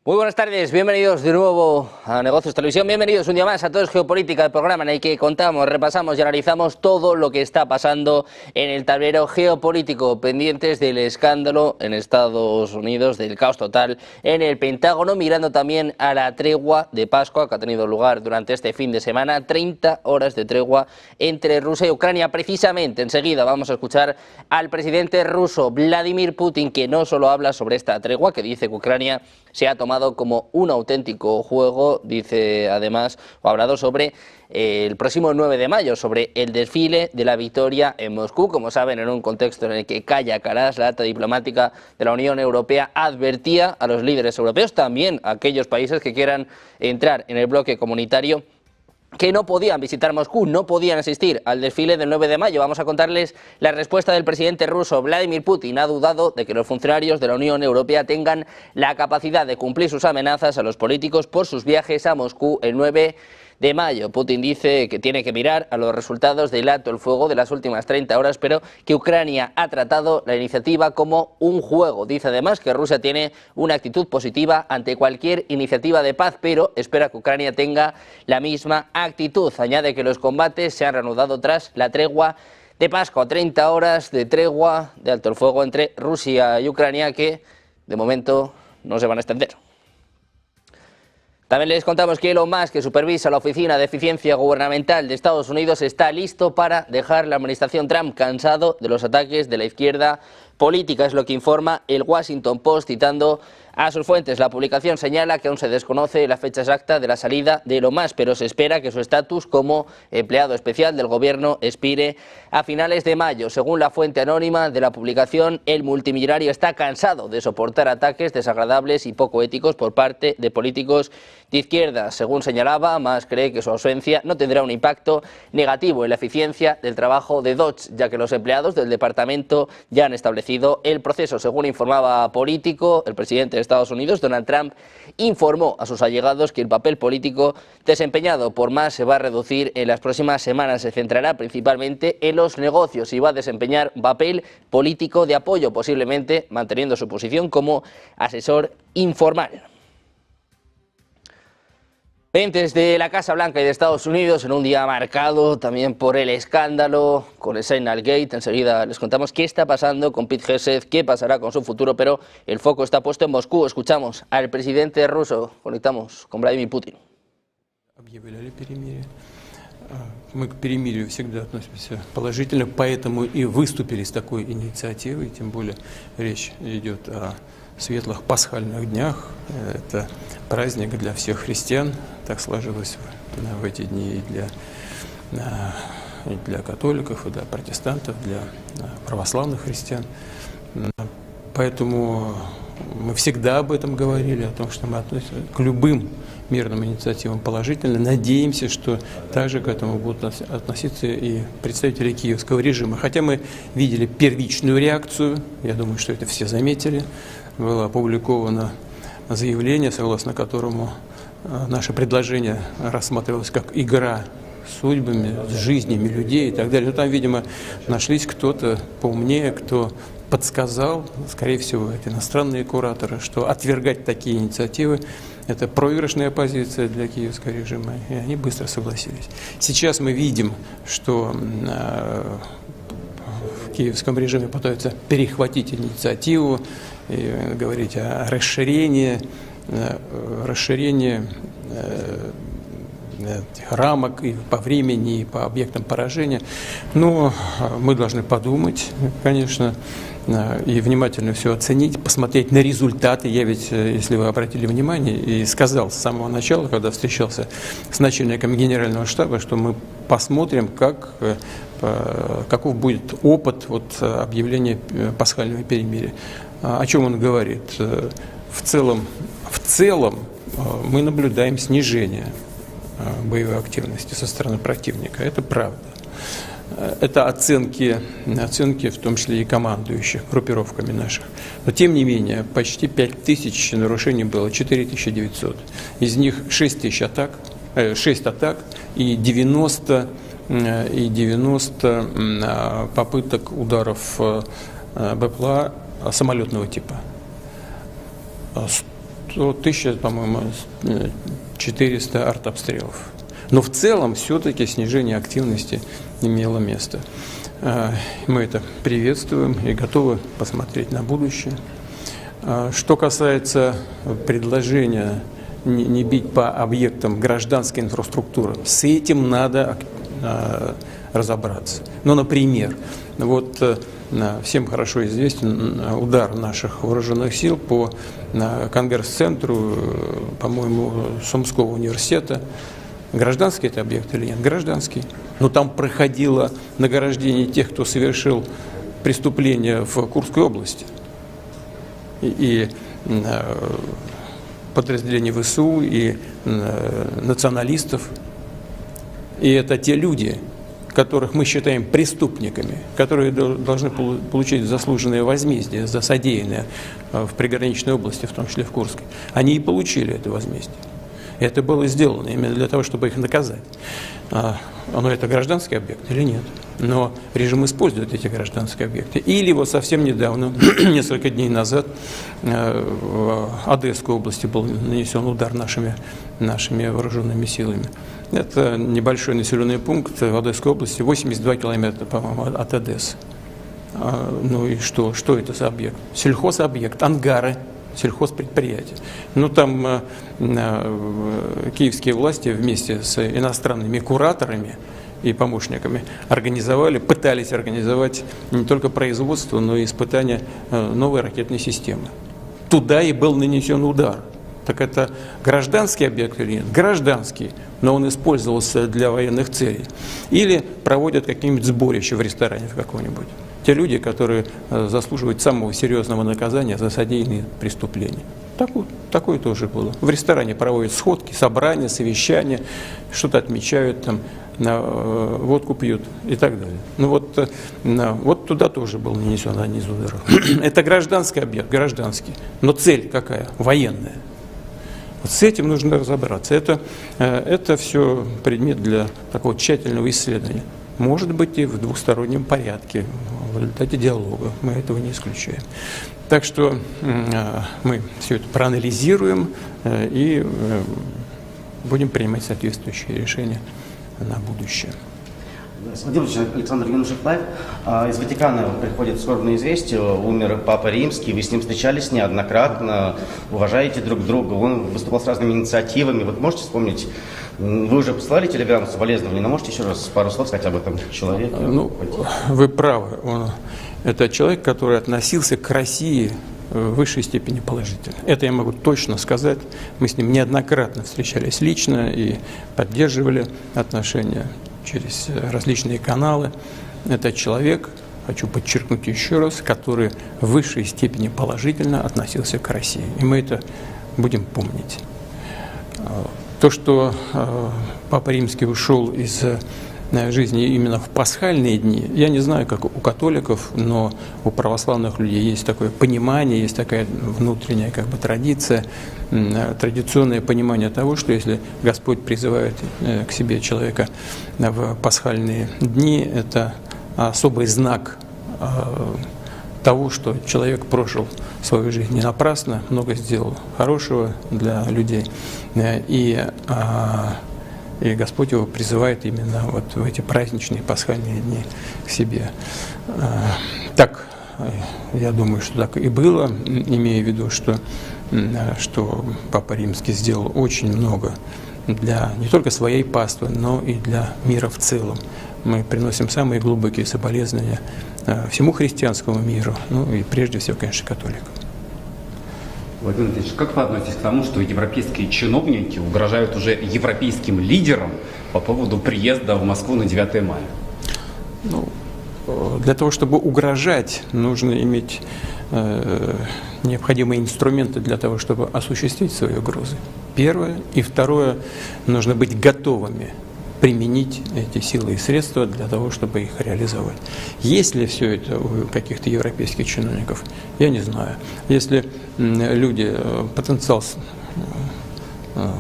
Muy buenas tardes, bienvenidos de nuevo a Negocios Televisión, bienvenidos un día más a Todo es Geopolítica, el programa en el que contamos, repasamos y analizamos todo lo que está pasando en el tablero geopolítico, pendientes del escándalo en Estados Unidos, del caos total en el Pentágono, mirando también a la tregua de Pascua que ha tenido lugar durante este fin de semana, 30 horas de tregua entre Rusia y Ucrania. Precisamente enseguida vamos a escuchar al presidente ruso Vladimir Putin, que no solo habla sobre esta tregua, que dice que Ucrania se ha tomado como un auténtico juego, dice además, o ha hablado sobre el próximo 9 de mayo, sobre el desfile de la victoria en Moscú, como saben, en un contexto en el que Kaja Kallas, la alta diplomática de la Unión Europea, advertía a los líderes europeos, también a aquellos países que quieran entrar en el bloque comunitario, que no podían visitar Moscú, no podían asistir al desfile del 9 de mayo. Vamos a contarles la respuesta del presidente ruso Vladimir Putin. Ha dudado de que los funcionarios de la Unión Europea tengan la capacidad de cumplir sus amenazas a los políticos por sus viajes a Moscú el 9 de mayo. Putin dice que tiene que mirar a los resultados del alto el fuego de las últimas 30 horas, pero que Ucrania ha tratado la iniciativa como un juego. Dice además que Rusia tiene una actitud positiva ante cualquier iniciativa de paz, pero espera que Ucrania tenga la misma actitud. Añade que los combates se han reanudado tras la tregua de Pascua, 30 horas de tregua de alto el fuego entre Rusia y Ucrania que de momento no se van a extender. También les contamos que Elon Musk, que supervisa la Oficina de Eficiencia Gubernamental de Estados Unidos, está listo para dejar la administración Trump, cansado de los ataques de la izquierda política. Es lo que informa el Washington Post, citando a sus fuentes. La publicación señala que aún se desconoce la fecha exacta de la salida de Elon Musk, pero se espera que su estatus como empleado especial del gobierno expire a finales de mayo. Según la fuente anónima de la publicación, el multimillonario está cansado de soportar ataques desagradables y poco éticos por parte de políticos de izquierda. Según señalaba, Musk cree que su ausencia no tendrá un impacto negativo en la eficiencia del trabajo de Dodge, ya que los empleados del departamento ya han establecido el proceso. Según informaba Político, el presidente de Estados Unidos, Donald Trump, informó a sus allegados que el papel político desempeñado por Musk se va a reducir en las próximas semanas. Se centrará principalmente en los negocios y va a desempeñar un papel político de apoyo, posiblemente manteniendo su posición como asesor informal. Pendientes de la Casa Blanca y de Estados Unidos en un día marcado también por el escándalo con el Signal Gate. Enseguida les contamos qué está pasando con Pete Hegseth, qué pasará con su futuro, pero el foco está puesto en Moscú. Escuchamos al presidente ruso. Conectamos con Vladimir Putin. Мы к перемирию всегда относимся положительно, поэтому и выступили с такой инициативой, тем более речь идет о светлых пасхальных днях. Это праздник для всех христиан, так сложилось в эти дни и для католиков, и для протестантов, для православных христиан. Поэтому мы всегда об этом говорили, о том, что мы относимся к любым мирным инициативам положительно. Надеемся, что также к этому будут относиться и представители киевского режима. Хотя мы видели первичную реакцию, я думаю, что это все заметили, было опубликовано заявление, согласно которому наше предложение рассматривалось как игра с судьбами, с жизнями людей и так далее. Но там, видимо, нашлись кто-то поумнее, кто подсказал, скорее всего, это иностранные кураторы, что отвергать такие инициативы – это проигрышная позиция для киевского режима, и они быстро согласились. Сейчас мы видим, что в киевском режиме пытаются перехватить инициативу и говорить о расширении рамок и по времени, и по объектам поражения. Но мы должны подумать, конечно, и внимательно все оценить, посмотреть на результаты. Я ведь, если вы обратили внимание, и сказал с самого начала, когда встречался с начальником генерального штаба, что мы посмотрим, каков будет опыт объявления пасхального перемирия. О чем он говорит? В целом мы наблюдаем снижение боевой активности со стороны противника. Это правда. Это оценки, в том числе и командующих группировками наших. Но тем не менее, почти 5000 нарушений было, 4900. Из них 6 атак и 90 попыток ударов БПЛА самолетного типа. 1000, по-моему, 400 артобстрелов. Но в целом все-таки снижение активности имело место. Мы это приветствуем и готовы посмотреть на будущее. Что касается предложения не бить по объектам гражданской инфраструктуры, с этим надо разобраться. Ну, например, вот всем хорошо известен удар наших вооруженных сил по Конгресс-центру, по-моему, Сумского университета. Гражданский это объект или нет? Гражданский. Но там проходило награждение тех, кто совершил преступление в Курской области. И подразделений ВСУ, и националистов. И это те люди, которых мы считаем преступниками, которые должны получить заслуженное возмездие за содеянное в приграничной области, в том числе в Курске. Они и получили это возмездие. Это было сделано именно для того, чтобы их наказать. Но это гражданский объект или нет? Но режим использует эти гражданские объекты. Или вот совсем недавно, несколько дней назад, в Одесской области был нанесен удар нашими вооруженными силами. Это небольшой населенный пункт в Одесской области, 82 километра, по-моему, от Одессы. Ну и что? Что это за объект? Сельхозобъект, ангары. Сельхозпредприятия. Ну, там киевские власти вместе с иностранными кураторами и помощниками пытались организовать не только производство, но и испытание новой ракетной системы. Туда и был нанесен удар. Так это гражданский объект или нет? Гражданский, но он использовался для военных целей. Или проводят какие-нибудь сборища в ресторане каком-нибудь. Те люди, которые заслуживают самого серьезного наказания за содеянные преступления. Такое тоже было. В ресторане проводят сходки, собрания, совещания, что-то отмечают, там, водку пьют и так далее. Ну вот туда тоже был нанесен один из ударов. Это гражданский объект, гражданский. Но цель какая? Военная. Вот с этим нужно разобраться. Это все предмет для такого тщательного исследования. Может быть, и в двустороннем порядке, в результате диалога. Мы этого не исключаем. Так что мы все это проанализируем и будем принимать соответствующие решения на будущее. Владимир Владимирович, Александр Юнушев-Лайв. Из Ватикана приходит скорбное известие. Умер Папа Римский. Вы с ним встречались неоднократно, уважаете друг друга. Он выступал с разными инициативами. Вот можете вспомнить, вы уже послали телеграмму соболезнования, но можете еще раз пару слов сказать об этом человеке? Ну, вы правы. Это человек, который относился к России в высшей степени положительно. Это я могу точно сказать. Мы с ним неоднократно встречались лично и поддерживали отношения через различные каналы. Это человек, хочу подчеркнуть еще раз, который в высшей степени положительно относился к России. И мы это будем помнить. То, что Папа Римский ушел из жизни именно в пасхальные дни, я не знаю, как у католиков, но у православных людей есть такое понимание, есть такая внутренняя традиция, традиционное понимание того, что если Господь призывает к себе человека в пасхальные дни, это особый знак того, что человек прожил свою жизнь не напрасно, много сделал хорошего для людей, и Господь его призывает именно вот в эти праздничные пасхальные дни к себе. Так, я думаю, что так и было, имея в виду, что Папа Римский сделал очень много для не только своей паствы, но и для мира в целом. Мы приносим самые глубокие соболезнования всему христианскому миру, ну и прежде всего, конечно, католикам. Владимир Владимирович, как вы относитесь к тому, что европейские чиновники угрожают уже европейским лидерам по поводу приезда в Москву на 9 мая? Ну, для того, чтобы угрожать, нужно иметь необходимые инструменты для того, чтобы осуществить свои угрозы. Первое. И второе, нужно быть готовыми применить эти силы и средства для того, чтобы их реализовать. Есть ли все это у каких-то европейских чиновников? Я не знаю. Если люди, потенциал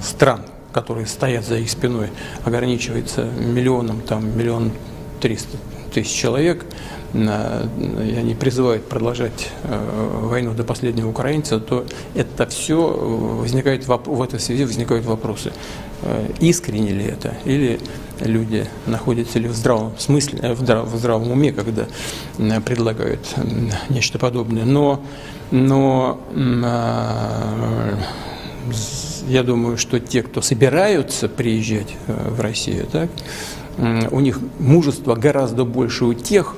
стран, которые стоят за их спиной, ограничивается миллионом, там, 1 300 000 тысяч человек, и они призывают продолжать войну до последнего украинца, то это все возникает, в этой связи возникают вопросы. Искренне ли это? Или люди находятся ли в здравом смысле, в здравом уме, когда предлагают нечто подобное? Но я думаю, что те, кто собираются приезжать в Россию, так, у них мужество гораздо больше у тех,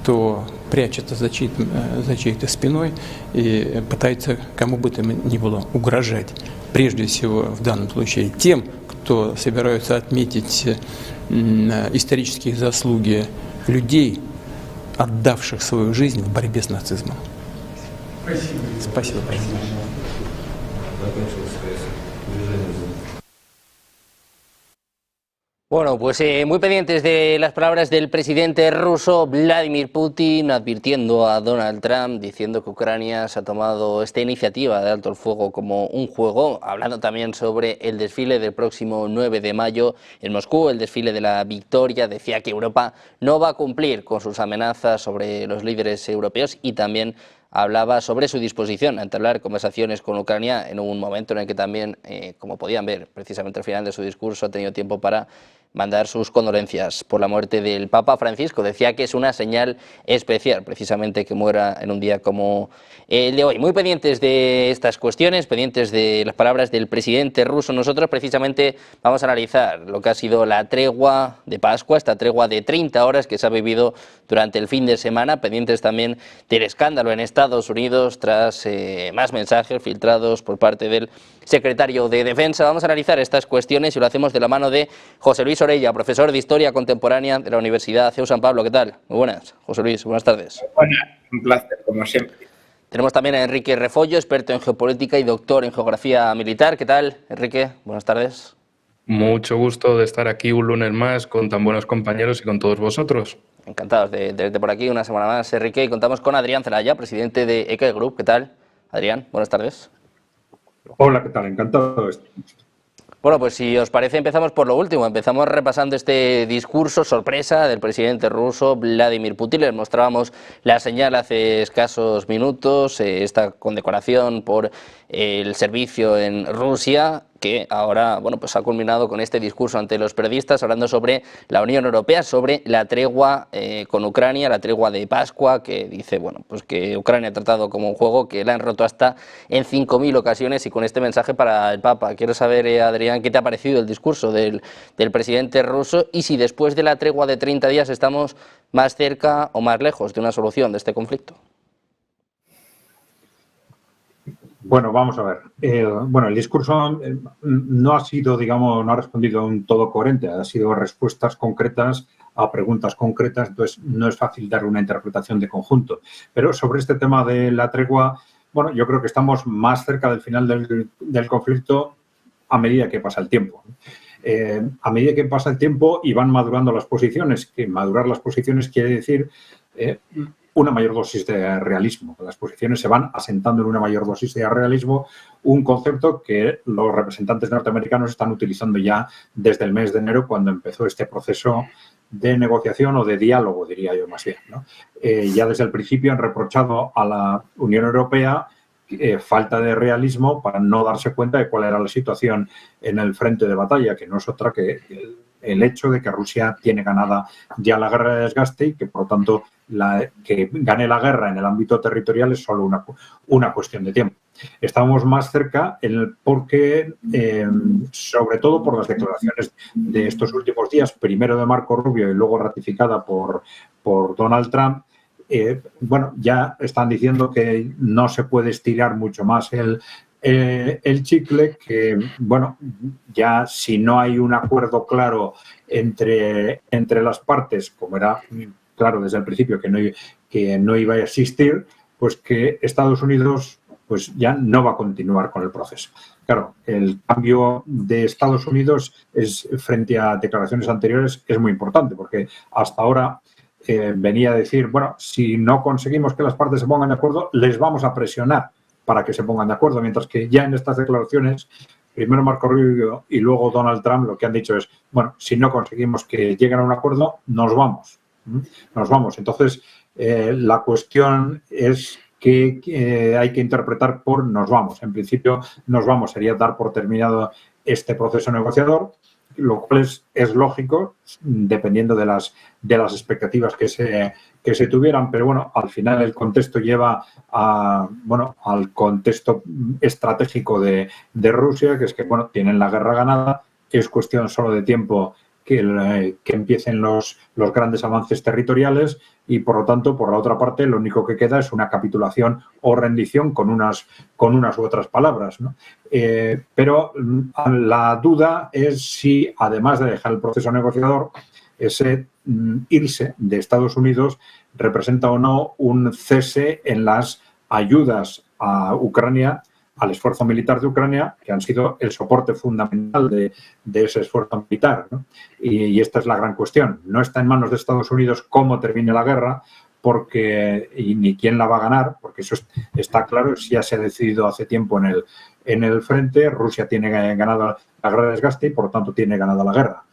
кто прячется за чьей-то спиной и пытается кому бы то ни было угрожать. Прежде всего, в данном случае, тем, кто собираются отметить исторические заслуги людей, отдавших свою жизнь в борьбе с нацизмом. Спасибо. Спасибо. Bueno, pues muy pendientes de las palabras del presidente ruso Vladimir Putin advirtiendo a Donald Trump, diciendo que Ucrania se ha tomado esta iniciativa de alto el fuego como un juego, hablando también sobre el desfile del próximo 9 de mayo en Moscú, el desfile de la victoria. Decía que Europa no va a cumplir con sus amenazas sobre los líderes europeos y también hablaba sobre su disposición a entablar conversaciones con Ucrania en un momento en el que también, como podían ver precisamente al final de su discurso, ha tenido tiempo para mandar sus condolencias por la muerte del Papa Francisco. Decía que es una señal especial precisamente que muera en un día como el de hoy. Muy pendientes de estas cuestiones, pendientes de las palabras del presidente ruso. Nosotros precisamente vamos a analizar lo que ha sido la tregua de Pascua, esta tregua de 30 horas que se ha vivido durante el fin de semana, pendientes también del escándalo en Estados Unidos tras más mensajes filtrados por parte del secretario de Defensa. Vamos a analizar estas cuestiones y lo hacemos de la mano de José Luis Orella, profesor de Historia Contemporánea de la Universidad CEU San Pablo. ¿Qué tal? Muy buenas, José Luis, buenas tardes. Buenas, un placer, como siempre. Tenemos también a Enrique Refollo, experto en geopolítica y doctor en geografía militar. ¿Qué tal, Enrique? Buenas tardes. Mucho gusto de estar aquí un lunes más con tan buenos compañeros y con todos vosotros. Encantados de tenerte por aquí una semana más, Enrique. Y contamos con Adrián Zelaya, presidente de ECAE Group. ¿Qué tal, Adrián? Buenas tardes. Hola, ¿qué tal? Encantado de estar. Bueno, pues si os parece empezamos por lo último. Empezamos repasando este discurso sorpresa del presidente ruso Vladimir Putin. Les mostrábamos la señal hace escasos minutos, esta condecoración por el servicio en Rusia, que ahora pues ha culminado con este discurso ante los periodistas hablando sobre la Unión Europea, sobre la tregua con Ucrania, la tregua de Pascua, que dice pues que Ucrania ha tratado como un juego, que la han roto hasta en 5.000 ocasiones, y con este mensaje para el Papa. Quiero saber, Adrián, ¿qué te ha parecido el discurso del presidente ruso y si después de la tregua de 30 días estamos más cerca o más lejos de una solución de este conflicto? Bueno, vamos a ver. El discurso no ha sido, no ha respondido un todo coherente, ha sido respuestas concretas a preguntas concretas, entonces no es fácil dar una interpretación de conjunto. Pero sobre este tema de la tregua, yo creo que estamos más cerca del final del conflicto a medida que pasa el tiempo. A medida que pasa el tiempo y van madurando las posiciones, que madurar las posiciones quiere decir una mayor dosis de realismo. Las posiciones se van asentando en una mayor dosis de realismo, un concepto que los representantes norteamericanos están utilizando ya desde el mes de enero, cuando empezó este proceso de negociación o de diálogo, diría yo más bien, ¿no? Ya desde el principio han reprochado a la Unión Europea falta de realismo para no darse cuenta de cuál era la situación en el frente de batalla, que no es otra que el hecho de que Rusia tiene ganada ya la guerra de desgaste y que, por lo tanto, que gane la guerra en el ámbito territorial es solo una cuestión de tiempo. Estamos más cerca porque, sobre todo por las declaraciones de estos últimos días, primero de Marco Rubio y luego ratificada por Donald Trump, ya están diciendo que no se puede estirar mucho más el chicle, que, ya si no hay un acuerdo claro entre las partes, como era claro desde el principio que no iba a existir, pues que Estados Unidos ya no va a continuar con el proceso. Claro, el cambio de Estados Unidos frente a declaraciones anteriores es muy importante, porque hasta ahora venía a decir, si no conseguimos que las partes se pongan de acuerdo, les vamos a presionar para que se pongan de acuerdo, mientras que ya en estas declaraciones, primero Marco Rubio y luego Donald Trump, lo que han dicho es, si no conseguimos que lleguen a un acuerdo, nos vamos. Nos vamos. Entonces, la cuestión es que hay que interpretar por nos vamos. En principio, nos vamos sería dar por terminado este proceso negociador, lo cual es lógico, dependiendo de las expectativas que se tuvieran, pero bueno, al final el contexto lleva al contexto estratégico de Rusia, que es que, bueno, tienen la guerra ganada, es cuestión solo de tiempo que empiecen los grandes avances territoriales y, por lo tanto, por la otra parte, lo único que queda es una capitulación o rendición con unas u otras palabras, ¿no? Pero la duda es si, además de dejar el proceso negociador, ese irse de Estados Unidos representa o no un cese en las ayudas a Ucrania, al esfuerzo militar de Ucrania, que han sido el soporte fundamental de ese esfuerzo militar, ¿no? Y esta es la gran cuestión. No está en manos de Estados Unidos cómo termine la guerra, ni quién la va a ganar, porque eso está claro, ya se ha decidido hace tiempo en el frente. Rusia tiene ganado la guerra de desgaste y, por lo tanto, tiene ganada la guerra.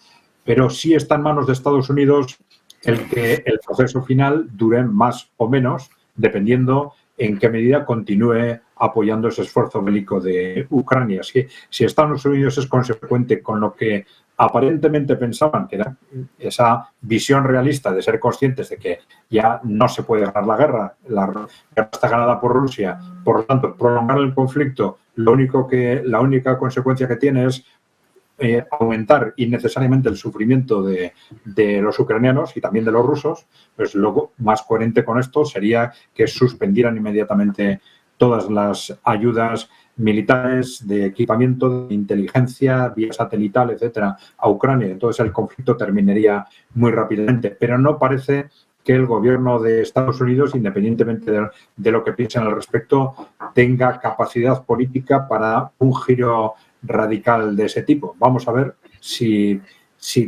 Pero sí está en manos de Estados Unidos el que el proceso final dure más o menos, dependiendo en qué medida continúe apoyando ese esfuerzo bélico de Ucrania. Si Estados Unidos es consecuente con lo que aparentemente pensaban, que era esa visión realista de ser conscientes de que ya no se puede ganar la guerra está ganada por Rusia, por lo tanto, prolongar el conflicto, la única consecuencia que tiene es aumentar innecesariamente el sufrimiento de los ucranianos y también de los rusos, pues luego más coherente con esto sería que suspendieran inmediatamente todas las ayudas militares de equipamiento, de inteligencia, vía satelital, etcétera, a Ucrania. Entonces el conflicto terminaría muy rápidamente. Pero no parece que el gobierno de Estados Unidos, independientemente de lo que piensen al respecto, tenga capacidad política para un giro radical de ese tipo. Vamos a ver si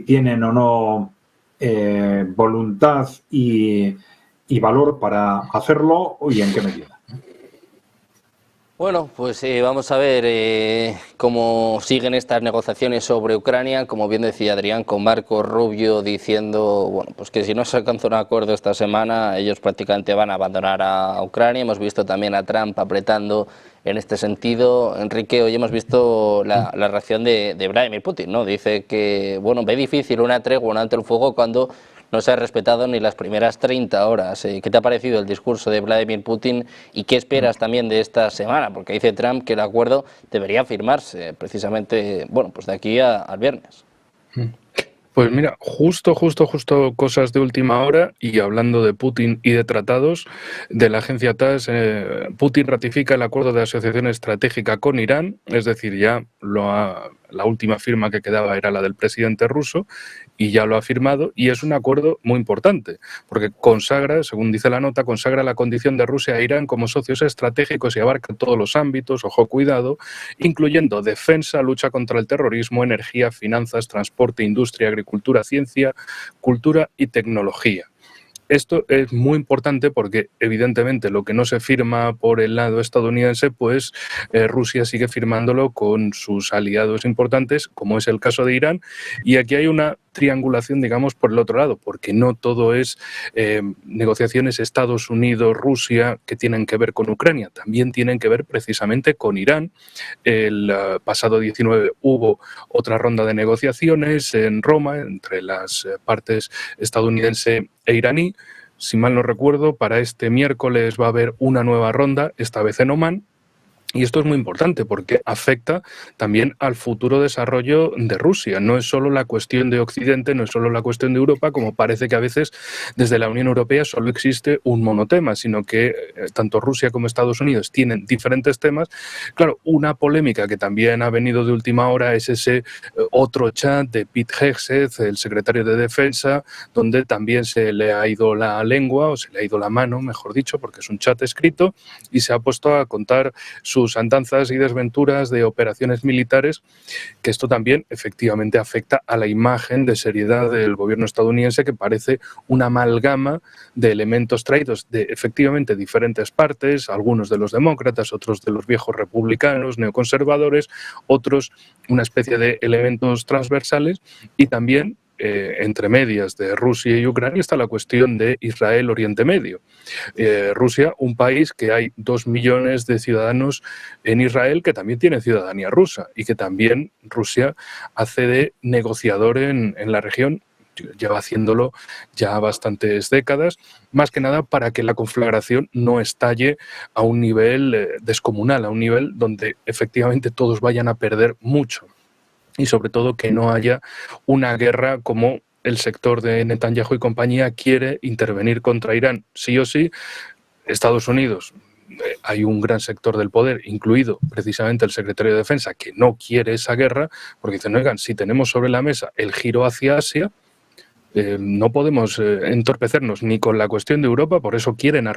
tienen o no voluntad y valor para hacerlo y en qué medida. Bueno, pues vamos a ver cómo siguen estas negociaciones sobre Ucrania. Como bien decía Adrián, con Marco Rubio diciendo pues que si no se alcanza un acuerdo esta semana, ellos prácticamente van a abandonar a Ucrania. Hemos visto también a Trump apretando en este sentido. Enrique, hoy hemos visto la reacción de Vladimir Putin, ¿no? Dice que ve difícil una tregua, un alto el fuego cuando no se ha respetado ni las primeras 30 horas. ¿Qué te ha parecido el discurso de Vladimir Putin y qué esperas también de esta semana? Porque dice Trump que el acuerdo debería firmarse precisamente pues de aquí al viernes. Pues mira, justo cosas de última hora, y hablando de Putin y de tratados, de la agencia TASS, Putin ratifica el acuerdo de asociación estratégica con Irán, es decir, ya la última firma que quedaba era la del presidente ruso y ya lo ha firmado, y es un acuerdo muy importante porque consagra, según dice la nota, consagra la condición de Rusia e Irán como socios estratégicos y abarca todos los ámbitos, ojo cuidado, incluyendo defensa, lucha contra el terrorismo, energía, finanzas, transporte, industria, agricultura, ciencia, cultura y tecnología. Esto es muy importante porque, evidentemente, lo que no se firma por el lado estadounidense, pues Rusia sigue firmándolo con sus aliados importantes, como es el caso de Irán. Y aquí hay una triangulación, digamos, por el otro lado, porque no todo es negociaciones Estados Unidos-Rusia que tienen que ver con Ucrania, también tienen que ver precisamente con Irán. El pasado 19 hubo otra ronda de negociaciones en Roma entre las partes estadounidense e iraní. Si mal no recuerdo, para este miércoles va a haber una nueva ronda, esta vez en Omán. Y esto es muy importante porque afecta también al futuro desarrollo de Rusia. No es solo la cuestión de Occidente, no es solo la cuestión de Europa, como parece que a veces desde la Unión Europea solo existe un monotema, sino que tanto Rusia como Estados Unidos tienen diferentes temas. Claro, una polémica que también ha venido de última hora es ese otro chat de Pete Hegseth, el secretario de Defensa, donde también se le ha ido la lengua, o se le ha ido la mano, mejor dicho, porque es un chat escrito, y se ha puesto a contar sus andanzas y desventuras de operaciones militares, que esto también efectivamente afecta a la imagen de seriedad del gobierno estadounidense, que parece una amalgama de elementos traídos de efectivamente diferentes partes, algunos de los demócratas, otros de los viejos republicanos, neoconservadores, otros una especie de elementos transversales, y también entre medias de Rusia y Ucrania está la cuestión de Israel-Oriente Medio. Rusia, un país que hay 2 millones de ciudadanos en Israel que también tiene ciudadanía rusa y que también Rusia hace de negociador en la región. Lleva haciéndolo ya bastantes décadas, más que nada para que la conflagración no estalle a un nivel descomunal, a un nivel donde efectivamente todos vayan a perder mucho y sobre todo que no haya una guerra como el sector de Netanyahu y compañía quiere intervenir contra Irán. Sí o sí, Estados Unidos, hay un gran sector del poder, incluido precisamente el secretario de Defensa, que no quiere esa guerra, porque dicen, oigan, si tenemos sobre la mesa el giro hacia Asia, no podemos entorpecernos ni con la cuestión de Europa, por eso quieren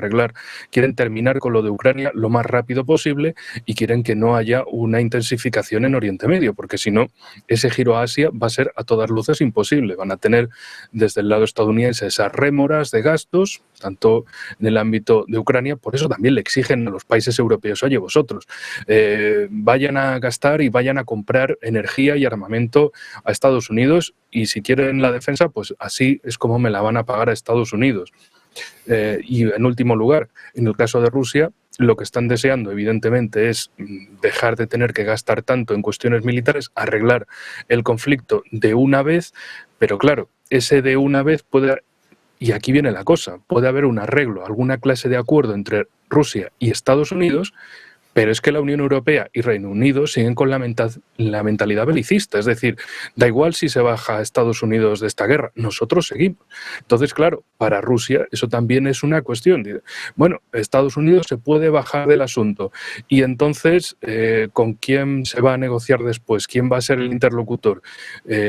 terminar con lo de Ucrania lo más rápido posible y quieren que no haya una intensificación en Oriente Medio, porque si no, ese giro a Asia va a ser a todas luces imposible. Van a tener desde el lado estadounidense esas rémoras de gastos, tanto en el ámbito de Ucrania, por eso también le exigen a los países europeos, oye, vosotros, vayan a gastar y vayan a comprar energía y armamento a Estados Unidos y si quieren la defensa, pues así es como me la van a pagar a Estados Unidos. Y en último lugar, en el caso de Rusia, lo que están deseando evidentemente es dejar de tener que gastar tanto en cuestiones militares, arreglar el conflicto de una vez, pero claro, ese de una vez puede, y aquí viene la cosa, puede haber un arreglo, alguna clase de acuerdo entre Rusia y Estados Unidos, pero es que la Unión Europea y Reino Unido siguen con la mentalidad belicista. Es decir, da igual si se baja a Estados Unidos de esta guerra, nosotros seguimos. Entonces, claro, para Rusia eso también es una cuestión. Bueno, Estados Unidos se puede bajar del asunto. Y entonces, ¿con quién se va a negociar después? ¿Quién va a ser el interlocutor?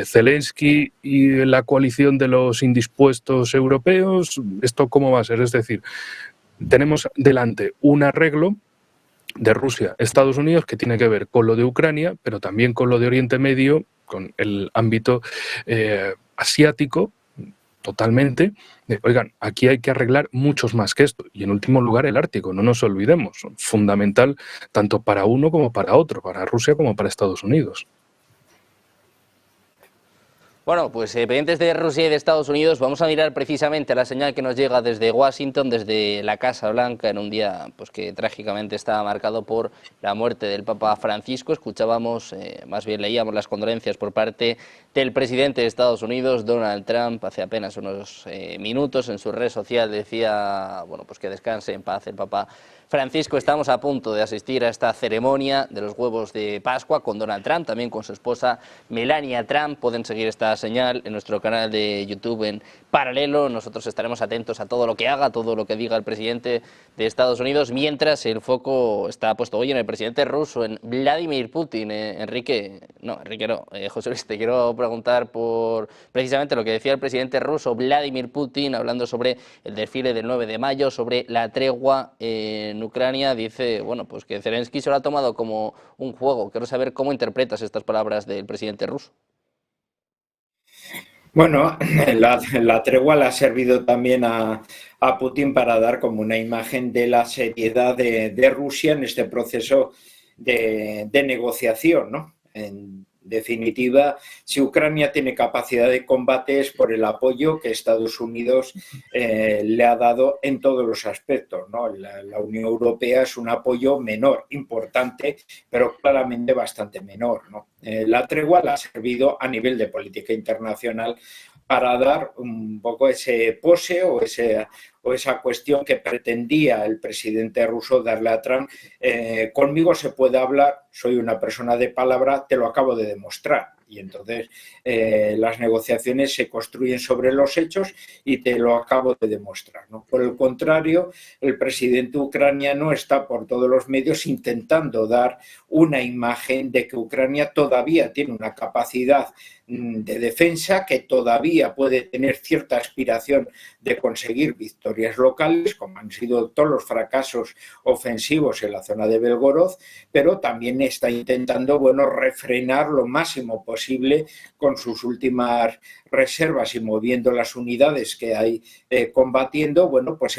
¿Zelensky y la coalición de los indispuestos europeos? ¿Esto cómo va a ser? Es decir, tenemos delante un arreglo de Rusia, Estados Unidos, que tiene que ver con lo de Ucrania, pero también con lo de Oriente Medio, con el ámbito asiático, totalmente. Oigan, aquí hay que arreglar muchos más que esto. Y en último lugar, el Ártico, no nos olvidemos, fundamental tanto para uno como para otro, para Rusia como para Estados Unidos. Bueno, pues pendientes de Rusia y de Estados Unidos, vamos a mirar precisamente la señal que nos llega desde Washington, desde la Casa Blanca, en un día pues que trágicamente está marcado por la muerte del Papa Francisco. Escuchábamos, más bien leíamos las condolencias por parte del presidente de Estados Unidos, Donald Trump, hace apenas unos minutos en su red social decía, bueno, pues que descanse en paz el Papa Francisco. Estamos a punto de asistir a esta ceremonia de los huevos de Pascua con Donald Trump, también con su esposa Melania Trump. Pueden seguir esta señal en nuestro canal de YouTube en paralelo. Nosotros estaremos atentos a todo lo que haga, todo lo que diga el presidente de Estados Unidos, mientras el foco está puesto hoy en el presidente ruso, en Vladimir Putin. José Luis, te quiero preguntar por precisamente lo que decía el presidente ruso Vladimir Putin, hablando sobre el desfile del 9 de mayo, sobre la tregua en Ucrania. Dice, bueno, pues que Zelensky se lo ha tomado como un juego. Quiero saber cómo interpretas estas palabras del presidente ruso. Bueno, la tregua le ha servido también a Putin para dar como una imagen de la seriedad de Rusia en este proceso de negociación, ¿no? En definitiva, si Ucrania tiene capacidad de combate es por el apoyo que Estados Unidos le ha dado en todos los aspectos, ¿no? La Unión Europea es un apoyo menor, importante, pero claramente bastante menor, ¿no? La tregua le ha servido a nivel de política internacional para dar un poco ese pose o esa cuestión que pretendía el presidente ruso darle a Trump. Conmigo se puede hablar, soy una persona de palabra, te lo acabo de demostrar. Y entonces las negociaciones se construyen sobre los hechos y te lo acabo de demostrar, ¿no? Por el contrario, el presidente ucraniano está por todos los medios intentando dar una imagen de que Ucrania todavía tiene una capacidad de defensa, que todavía puede tener cierta aspiración de conseguir victorias locales, como han sido todos los fracasos ofensivos en la zona de Belgorod, pero también está intentando, bueno, refrenar lo máximo posible con sus últimas reservas y moviendo las unidades que hay combatiendo, bueno, pues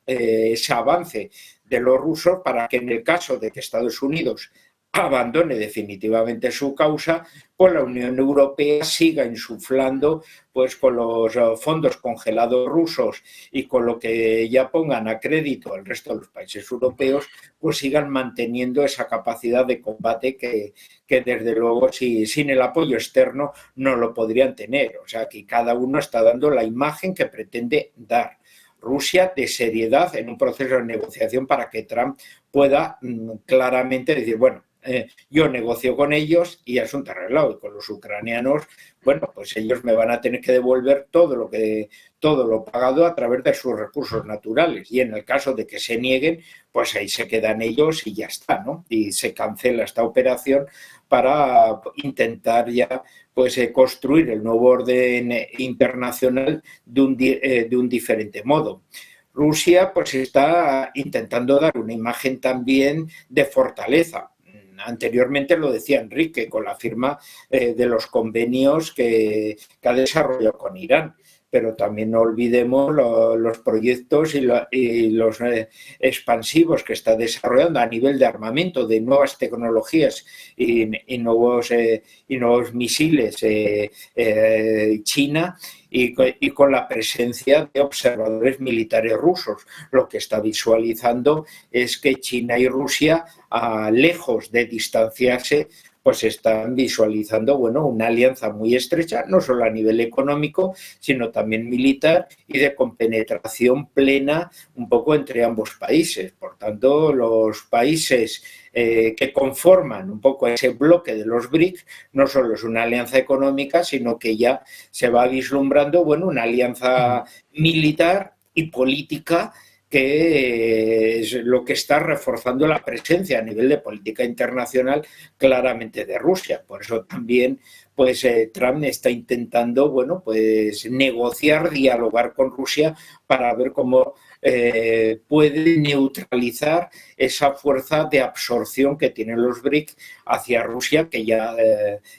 ese avance de los rusos para que en el caso de que Estados Unidos abandone definitivamente su causa, pues la Unión Europea siga insuflando pues con los fondos congelados rusos y con lo que ya pongan a crédito el resto de los países europeos, pues sigan manteniendo esa capacidad de combate que desde luego sin el apoyo externo no lo podrían tener. O sea, que cada uno está dando la imagen que pretende dar Rusia de seriedad en un proceso de negociación para que Trump pueda claramente decir, bueno, yo negocio con ellos y asunto arreglado. Y con los ucranianos, bueno, pues ellos me van a tener que devolver todo lo pagado a través de sus recursos naturales. Y en el caso de que se nieguen, pues ahí se quedan ellos y ya está, ¿no? Y se cancela esta operación para intentar ya pues construir el nuevo orden internacional de un diferente modo. Rusia pues está intentando dar una imagen también de fortaleza. Anteriormente lo decía Enrique, con la firma de los convenios que ha desarrollado con Irán. Pero también no olvidemos los proyectos y los expansivos que está desarrollando a nivel de armamento, de nuevas tecnologías y nuevos misiles China, y con la presencia de observadores militares rusos. Lo que está visualizando es que China y Rusia, lejos de distanciarse, pues están visualizando, bueno, una alianza muy estrecha, no solo a nivel económico, sino también militar y de compenetración plena un poco entre ambos países. Por tanto, los países que conforman un poco ese bloque de los BRICS no solo es una alianza económica, sino que ya se va vislumbrando, bueno, una alianza militar y política, que es lo que está reforzando la presencia a nivel de política internacional claramente de Rusia. Por eso también pues Trump está intentando, bueno, pues negociar, dialogar con Rusia para ver cómo puede neutralizar esa fuerza de absorción que tienen los BRICS hacia Rusia, que ya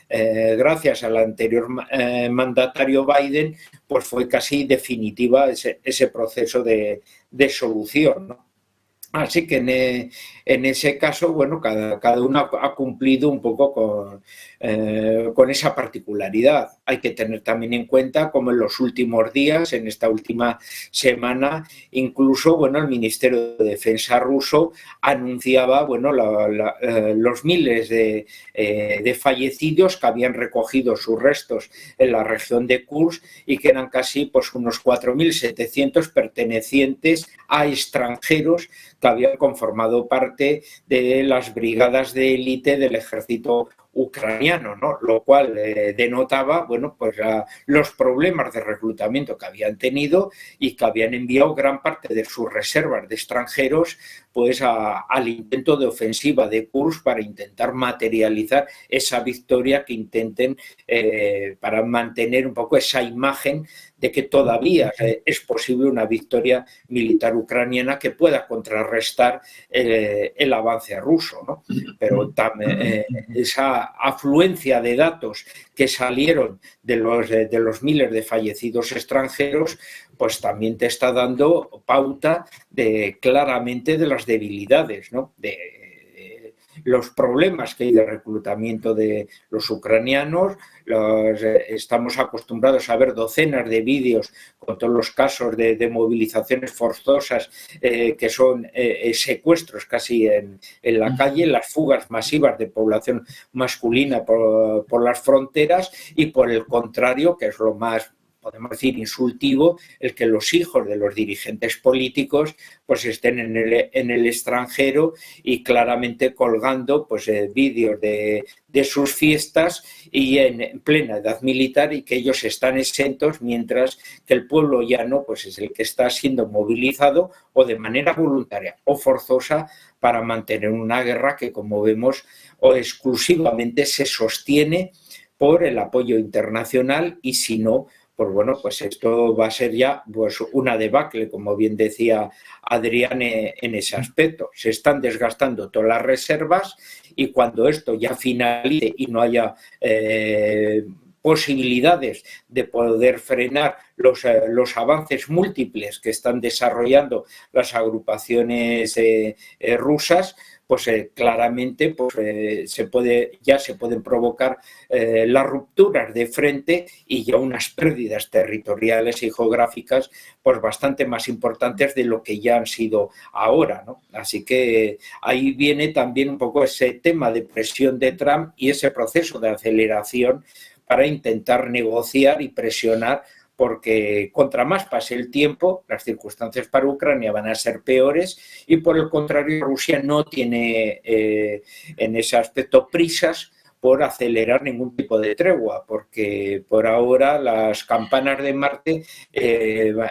gracias al anterior mandatario Biden pues fue casi definitiva ese proceso de solución, ¿no? Así que en ese caso, bueno, cada uno ha cumplido un poco con esa particularidad. Hay que tener también en cuenta como en los últimos días, en esta última semana, incluso, bueno, el Ministerio de Defensa ruso anunciaba, bueno, los miles de fallecidos que habían recogido sus restos en la región de Kursk y que eran casi pues unos 4.700 pertenecientes a extranjeros que habían conformado parte de las brigadas de élite del ejército ucraniano, ¿no? Lo cual denotaba, bueno, pues los problemas de reclutamiento que habían tenido y que habían enviado gran parte de sus reservas de extranjeros pues al intento de ofensiva de Kursk para intentar materializar esa victoria que intenten para mantener un poco esa imagen de que todavía es posible una victoria militar ucraniana que pueda contrarrestar el avance ruso, ¿no? Pero también esa afluencia de datos que salieron de los miles de fallecidos extranjeros, pues también te está dando pauta claramente de las debilidades, ¿no? De los problemas que hay de reclutamiento de los ucranianos. Estamos acostumbrados a ver docenas de vídeos con todos los casos de movilizaciones forzosas que son secuestros casi en la calle, las fugas masivas de población masculina por las fronteras, y por el contrario, que es lo más, podemos decir, insultivo, el que los hijos de los dirigentes políticos pues estén en el extranjero y claramente colgando pues vídeos de sus fiestas y en plena edad militar, y que ellos están exentos, mientras que el pueblo llano pues es el que está siendo movilizado o de manera voluntaria o forzosa para mantener una guerra que, como vemos, o exclusivamente se sostiene por el apoyo internacional, y si no, pues bueno, pues esto va a ser ya pues una debacle, como bien decía Adrián en ese aspecto. Se están desgastando todas las reservas, y cuando esto ya finalice y no haya posibilidades de poder frenar los avances múltiples que están desarrollando las agrupaciones rusas, pues claramente pues, ya se pueden provocar las rupturas de frente y ya unas pérdidas territoriales y geográficas pues bastante más importantes de lo que ya han sido ahora, ¿no? Así que ahí viene también un poco ese tema de presión de Trump y ese proceso de aceleración para intentar negociar y presionar, porque contra más pase el tiempo, las circunstancias para Ucrania van a ser peores y por el contrario Rusia no tiene en ese aspecto prisas por acelerar ningún tipo de tregua, porque por ahora las campanas de Marte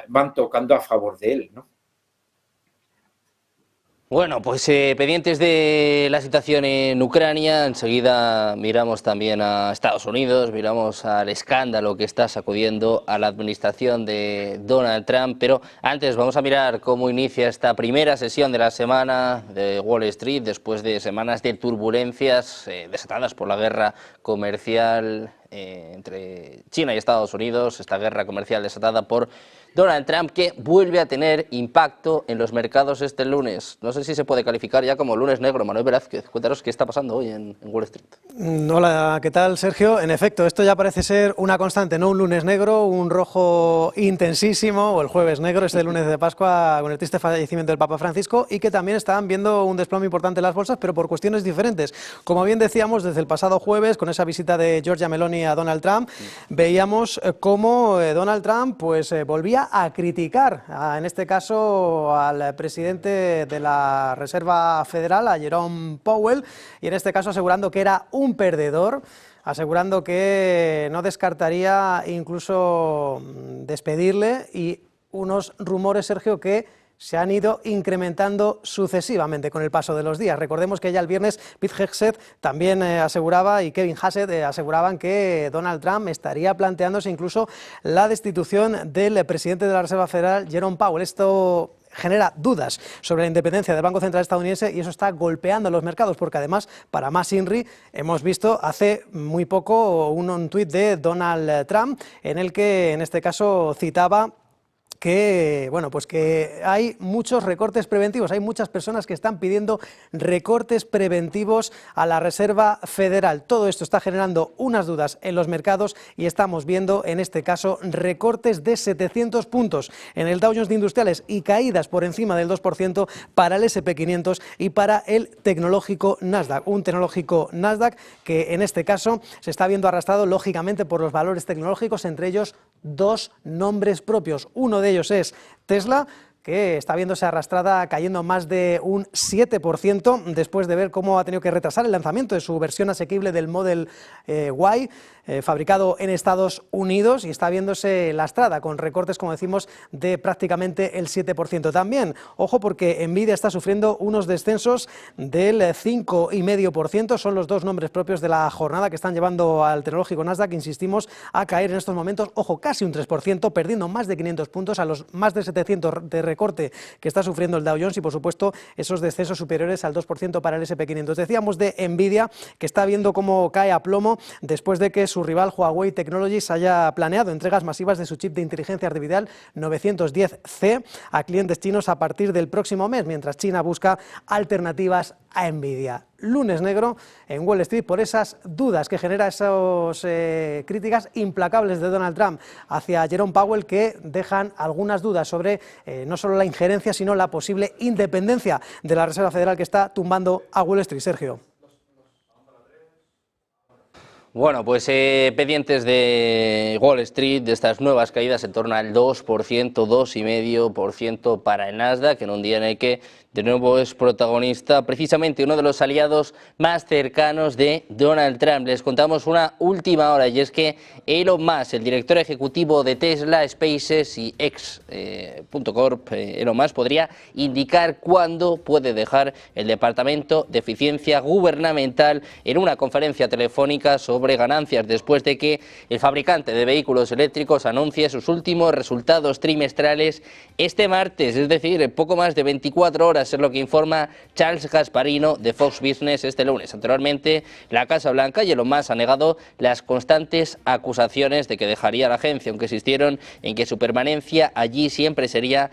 van tocando a favor de él, ¿no? Bueno, pues pendientes de la situación en Ucrania, enseguida miramos también a Estados Unidos, miramos al escándalo que está sacudiendo a la administración de Donald Trump, pero antes vamos a mirar cómo inicia esta primera sesión de la semana de Wall Street, después de semanas de turbulencias desatadas por la guerra comercial entre China y Estados Unidos, esta guerra comercial desatada por Donald Trump, que vuelve a tener impacto en los mercados este lunes. No sé si se puede calificar ya como lunes negro. Manuel Velázquez, cuéntanos qué está pasando hoy en Wall Street. Hola, ¿qué tal, Sergio? En efecto, esto ya parece ser una constante, no un lunes negro, un rojo intensísimo, o el jueves negro, este lunes de Pascua, con el triste fallecimiento del Papa Francisco, y que también estaban viendo un desplome importante en las bolsas, pero por cuestiones diferentes. Como bien decíamos, desde el pasado jueves, con esa visita de Giorgia Meloni a Donald Trump, veíamos cómo Donald Trump pues volvía a criticar, en este caso al presidente de la Reserva Federal, a Jerome Powell, y en este caso asegurando que era un perdedor, asegurando que no descartaría incluso despedirle, y unos rumores, Sergio, que se han ido incrementando sucesivamente con el paso de los días. Recordemos que ya el viernes Pete Hegseth también aseguraba, y Kevin Hassett aseguraban que Donald Trump estaría planteándose incluso la destitución del presidente de la Reserva Federal, Jerome Powell. Esto genera dudas sobre la independencia del Banco Central estadounidense y eso está golpeando los mercados, porque además, para más INRI, hemos visto hace muy poco un tuit de Donald Trump en el que en este caso citaba que, bueno, pues que hay muchos recortes preventivos, hay muchas personas que están pidiendo recortes preventivos a la Reserva Federal. Todo esto está generando unas dudas en los mercados y estamos viendo, en este caso, recortes de 700 puntos en el Dow Jones de Industriales y caídas por encima del 2% para el S&P 500 y para el tecnológico Nasdaq. Un tecnológico Nasdaq que, en este caso, se está viendo arrastrado, lógicamente, por los valores tecnológicos, entre ellos dos nombres propios. Uno de ellos es Tesla, que está viéndose arrastrada, cayendo más de un 7% después de ver cómo ha tenido que retrasar el lanzamiento de su versión asequible del Model Y, fabricado en Estados Unidos, y está viéndose lastrada con recortes, como decimos, de prácticamente el 7%. También, ojo, porque Nvidia está sufriendo unos descensos del 5,5%, son los dos nombres propios de la jornada que están llevando al tecnológico Nasdaq, insistimos, a caer en estos momentos, ojo, casi un 3%, perdiendo más de 500 puntos a los más de 700 de recorte que está sufriendo el Dow Jones y, por supuesto, esos descensos superiores al 2% para el S&P 500. Decíamos de Nvidia, que está viendo cómo cae a plomo después de que su rival Huawei Technologies haya planeado entregas masivas de su chip de inteligencia artificial 910C a clientes chinos a partir del próximo mes, mientras China busca alternativas a Nvidia. Lunes negro en Wall Street por esas dudas que genera esas críticas implacables de Donald Trump hacia Jerome Powell, que dejan algunas dudas sobre no solo la injerencia, sino la posible independencia de la Reserva Federal, que está tumbando a Wall Street. Sergio. Bueno, pues pendientes de Wall Street, de estas nuevas caídas en torno al 2%, 2,5% para el Nasdaq, en un día en el que de nuevo es protagonista precisamente uno de los aliados más cercanos de Donald Trump. Les contamos una última hora, y es que Elon Musk, el director ejecutivo de Tesla, SpaceX y X.Corp, Elon Musk, podría indicar cuándo puede dejar el Departamento de Eficiencia Gubernamental en una conferencia telefónica sobre ganancias, después de que el fabricante de vehículos eléctricos anuncie sus últimos resultados trimestrales este martes, es decir, en poco más de 24 horas, es lo que informa Charles Gasparino de Fox Business este lunes. Anteriormente, la Casa Blanca y Elon Musk ha negado las constantes acusaciones de que dejaría la agencia, aunque insistieron en que su permanencia allí siempre sería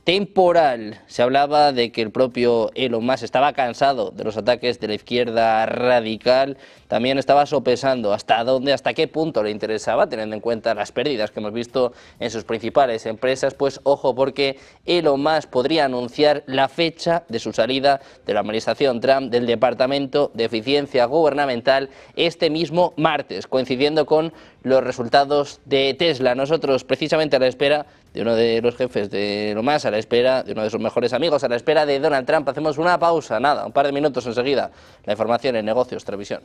temporal. Se hablaba de que el propio Elon Musk estaba cansado de los ataques de la izquierda radical. También estaba sopesando hasta qué punto le interesaba, teniendo en cuenta las pérdidas que hemos visto en sus principales empresas. Pues ojo, porque Elon Musk podría anunciar la fecha de su salida de la administración Trump del Departamento de Eficiencia Gubernamental este mismo martes, coincidiendo con los resultados de Tesla. Nosotros, precisamente a la espera de uno de los jefes de Elon Musk, a la espera de uno de sus mejores amigos, a la espera de Donald Trump, hacemos una pausa, nada, un par de minutos enseguida. La información en Negocios Televisión.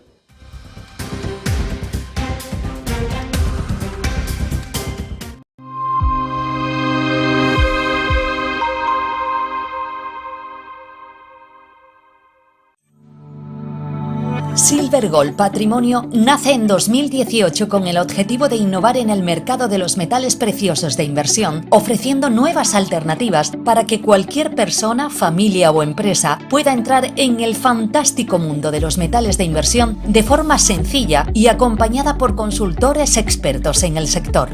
Silver Gold Patrimonio nace en 2018 con el objetivo de innovar en el mercado de los metales preciosos de inversión, ofreciendo nuevas alternativas para que cualquier persona, familia o empresa pueda entrar en el fantástico mundo de los metales de inversión de forma sencilla y acompañada por consultores expertos en el sector.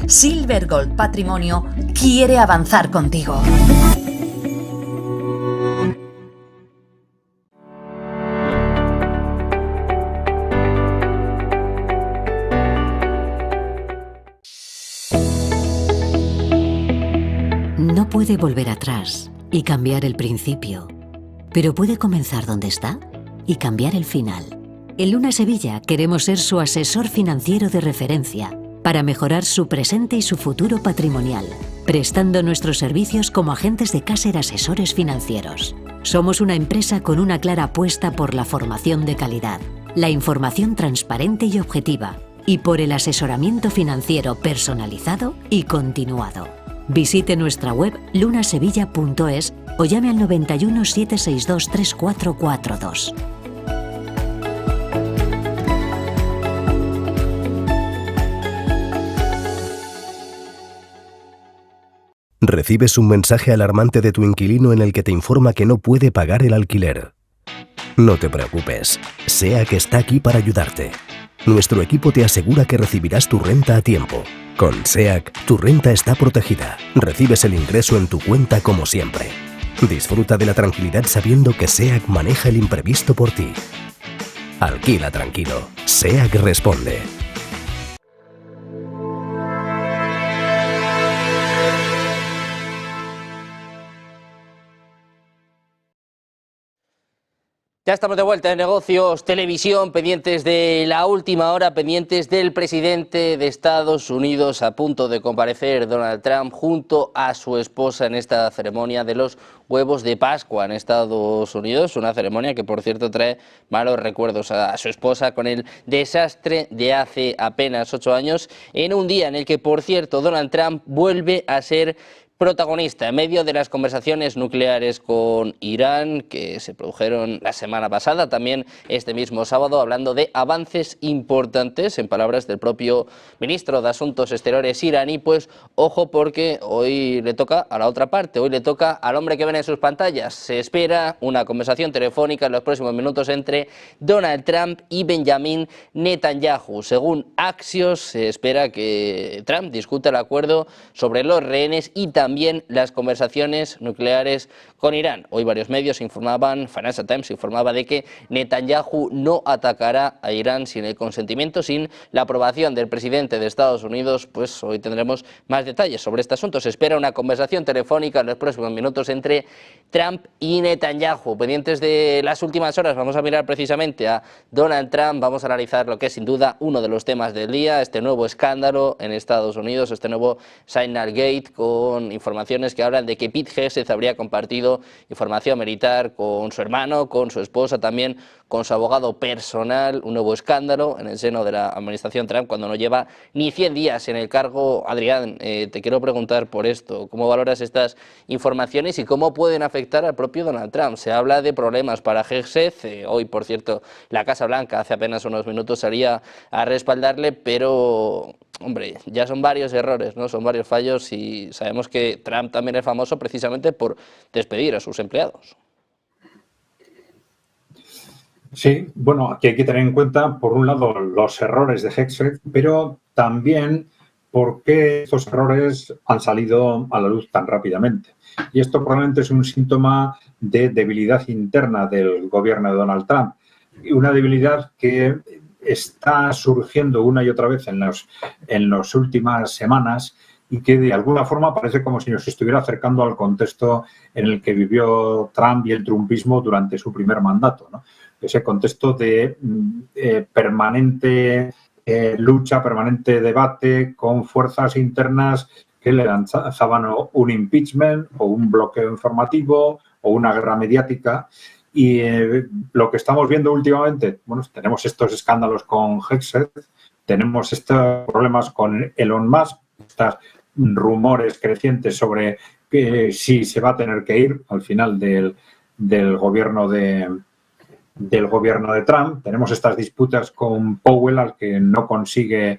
Silver Gold Patrimonio quiere avanzar contigo. No puede volver atrás y cambiar el principio, pero puede comenzar donde está y cambiar el final. En Luna Sevilla queremos ser su asesor financiero de referencia para mejorar su presente y su futuro patrimonial, prestando nuestros servicios como agentes de Caser Asesores Financieros. Somos una empresa con una clara apuesta por la formación de calidad, la información transparente y objetiva, y por el asesoramiento financiero personalizado y continuado. Visite nuestra web lunasevilla.es o llame al 91 762 3442. Recibes un mensaje alarmante de tu inquilino en el que te informa que no puede pagar el alquiler. No te preocupes, SEAC está aquí para ayudarte. Nuestro equipo te asegura que recibirás tu renta a tiempo. Con SEAC, tu renta está protegida. Recibes el ingreso en tu cuenta como siempre. Disfruta de la tranquilidad sabiendo que SEAC maneja el imprevisto por ti. Alquila tranquilo. SEAC responde. Ya estamos de vuelta en Negocios Televisión, pendientes de la última hora, pendientes del presidente de Estados Unidos a punto de comparecer, Donald Trump, junto a su esposa en esta ceremonia de los huevos de Pascua en Estados Unidos, una ceremonia que, por cierto, trae malos recuerdos a su esposa con el desastre de hace apenas 8 años, en un día en el que, por cierto, Donald Trump vuelve a ser protagonista en medio de las conversaciones nucleares con Irán que se produjeron la semana pasada, también este mismo sábado, hablando de avances importantes, en palabras del propio ministro de Asuntos Exteriores iraní. Pues ojo, porque hoy le toca a la otra parte, hoy le toca al hombre que ven en sus pantallas. Se espera una conversación telefónica en los próximos minutos entre Donald Trump y Benjamin Netanyahu. Según Axios, se espera que Trump discuta el acuerdo sobre los rehenes y también las conversaciones nucleares con Irán. Hoy varios medios informaban, Financial Times informaba de que Netanyahu no atacará a Irán sin el consentimiento, sin la aprobación del presidente de Estados Unidos. Pues hoy tendremos más detalles sobre este asunto. Se espera una conversación telefónica en los próximos minutos entre Trump y Netanyahu. Pendientes de las últimas horas, vamos a mirar precisamente a Donald Trump, vamos a analizar lo que es sin duda uno de los temas del día, este nuevo escándalo en Estados Unidos, este nuevo Signal Gate, con informaciones que hablan de que Pete Hegseth habría compartido información militar con su hermano, con su esposa, también con su abogado personal. Un nuevo escándalo en el seno de la administración Trump cuando no lleva ni 100 días en el cargo. Adrián, te quiero preguntar por esto, ¿cómo valoras estas informaciones y cómo pueden afectar al propio Donald Trump? Se habla de problemas para Hegseth, hoy por cierto la Casa Blanca hace apenas unos minutos salía a respaldarle, pero hombre, ya son varios errores, ¿no? Son varios fallos y sabemos que Trump también es famoso precisamente por despedir a sus empleados. Sí, bueno, aquí hay que tener en cuenta, por un lado, los errores de Hegseth, pero también por qué estos errores han salido a la luz tan rápidamente. Y esto probablemente es un síntoma de debilidad interna del gobierno de Donald Trump. Y una debilidad que está surgiendo una y otra vez en las últimas semanas y que de alguna forma parece como si nos estuviera acercando al contexto en el que vivió Trump y el trumpismo durante su primer mandato, ¿no? Ese contexto de permanente lucha, permanente debate con fuerzas internas que le lanzaban un impeachment o un bloqueo informativo o una guerra mediática. Y lo que estamos viendo últimamente, bueno, tenemos estos escándalos con Hexet, tenemos estos problemas con Elon Musk, estos rumores crecientes sobre si se va a tener que ir al final del gobierno de Trump. Tenemos estas disputas con Powell, al que no consigue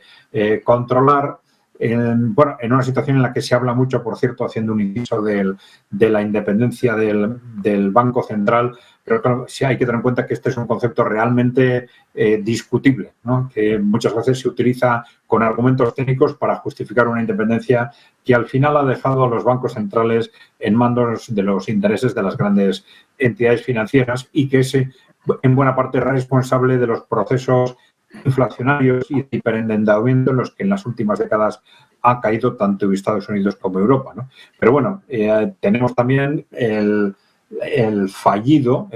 controlar. En una situación en la que se habla mucho, por cierto, haciendo un inciso de la independencia del Banco Central, pero claro, sí hay que tener en cuenta que este es un concepto realmente discutible, ¿no? Que muchas veces se utiliza con argumentos técnicos para justificar una independencia que al final ha dejado a los bancos centrales en manos de los intereses de las grandes entidades financieras y que es en buena parte responsable de los procesos inflacionarios y de hiperendeudamiento en los que en las últimas décadas ha caído tanto Estados Unidos como Europa, ¿no? Pero bueno, tenemos también el fallido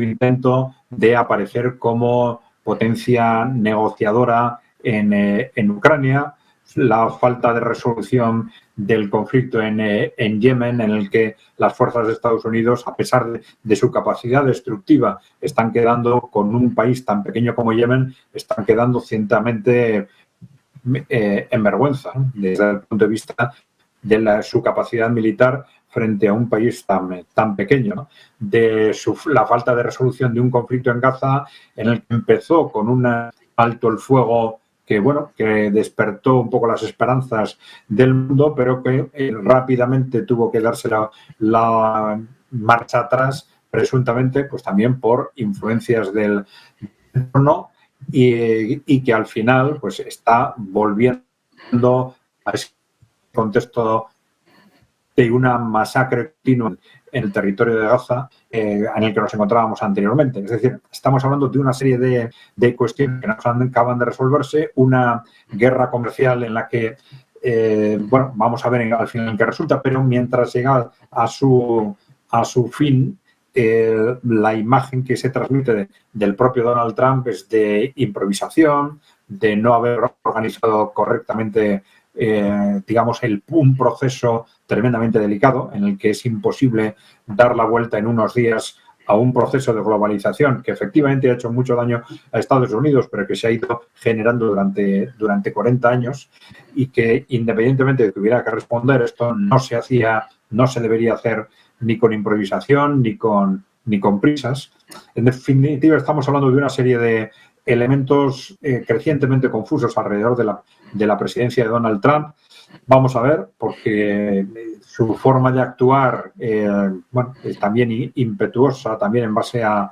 intento de aparecer como potencia negociadora en Ucrania, la falta de resolución del conflicto en Yemen, en el que las fuerzas de Estados Unidos, a pesar de su capacidad destructiva, están quedando con un país tan pequeño como Yemen, están quedando ciertamente en vergüenza, ¿no? Desde el punto de vista de su capacidad militar frente a un país tan pequeño, ¿no? De la falta de resolución de un conflicto en Gaza, en el que empezó con un alto el fuego que despertó un poco las esperanzas del mundo, pero que rápidamente tuvo que darse la marcha atrás, presuntamente, pues también por influencias del entorno y que al final pues está volviendo a ese contexto de una masacre continua en el territorio de Gaza en el que nos encontrábamos anteriormente. Es decir, estamos hablando de una serie de cuestiones que no acaban de resolverse, una guerra comercial en la que, vamos a ver al final en qué resulta, pero mientras llega a su fin, la imagen que se transmite del propio Donald Trump es de improvisación, de no haber organizado correctamente un proceso tremendamente delicado en el que es imposible dar la vuelta en unos días a un proceso de globalización que efectivamente ha hecho mucho daño a Estados Unidos, pero que se ha ido generando durante 40 años y que, independientemente de que hubiera que responder, esto no se debería hacer ni con improvisación ni con prisas. En definitiva, estamos hablando de una serie de elementos crecientemente confusos alrededor de la presidencia de Donald Trump. Vamos a ver, porque su forma de actuar es también impetuosa, también en base a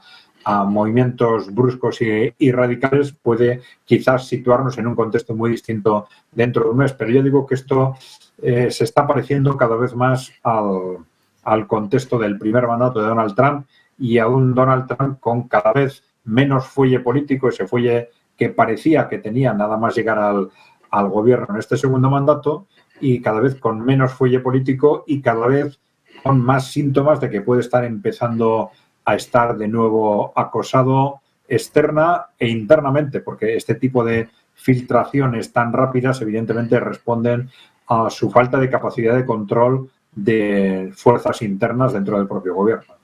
movimientos bruscos y radicales, puede quizás situarnos en un contexto muy distinto dentro de un mes. Pero yo digo que esto se está pareciendo cada vez más al contexto del primer mandato de Donald Trump y a un Donald Trump con cada vez menos fuelle político, ese fuelle que parecía que tenía nada más llegar al gobierno en este segundo mandato, y cada vez con menos fuelle político y cada vez con más síntomas de que puede estar empezando a estar de nuevo acosado externa e internamente, porque este tipo de filtraciones tan rápidas evidentemente responden a su falta de capacidad de control de fuerzas internas dentro del propio gobierno.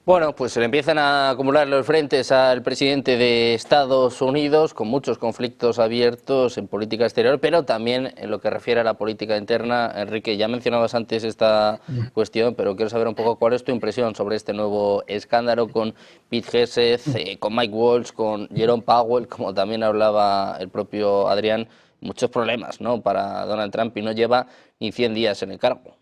Bueno, pues se le empiezan a acumular los frentes al presidente de Estados Unidos, con muchos conflictos abiertos en política exterior, pero también en lo que refiere a la política interna. Enrique, ya mencionabas antes esta cuestión, pero quiero saber un poco cuál es tu impresión sobre este nuevo escándalo con Pete Hegseth, con Mike Waltz, con Jerome Powell, como también hablaba el propio Adrián. Muchos problemas, ¿no?, para Donald Trump, y no lleva ni 100 días en el cargo.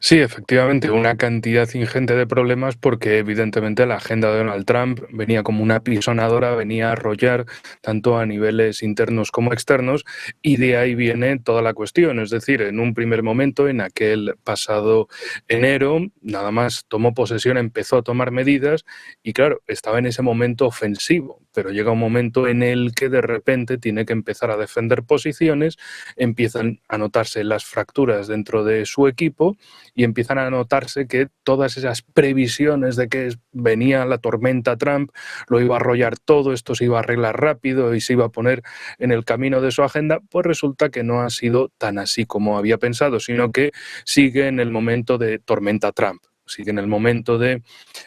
Sí, efectivamente, una cantidad ingente de problemas porque evidentemente la agenda de Donald Trump venía como una pisonadora, venía a arrollar tanto a niveles internos como externos y de ahí viene toda la cuestión. Es decir, en un primer momento, en aquel pasado enero, nada más tomó posesión, empezó a tomar medidas y claro, estaba en ese momento ofensivo, pero llega un momento en el que de repente tiene que empezar a defender posiciones, empiezan a notarse las fracturas dentro de su equipo y empiezan a notarse que todas esas previsiones de que venía la tormenta Trump, lo iba a arrollar todo, esto se iba a arreglar rápido y se iba a poner en el camino de su agenda, pues resulta que no ha sido tan así como había pensado, sino que sigue en el momento de tormenta Trump. Sigue en el momento de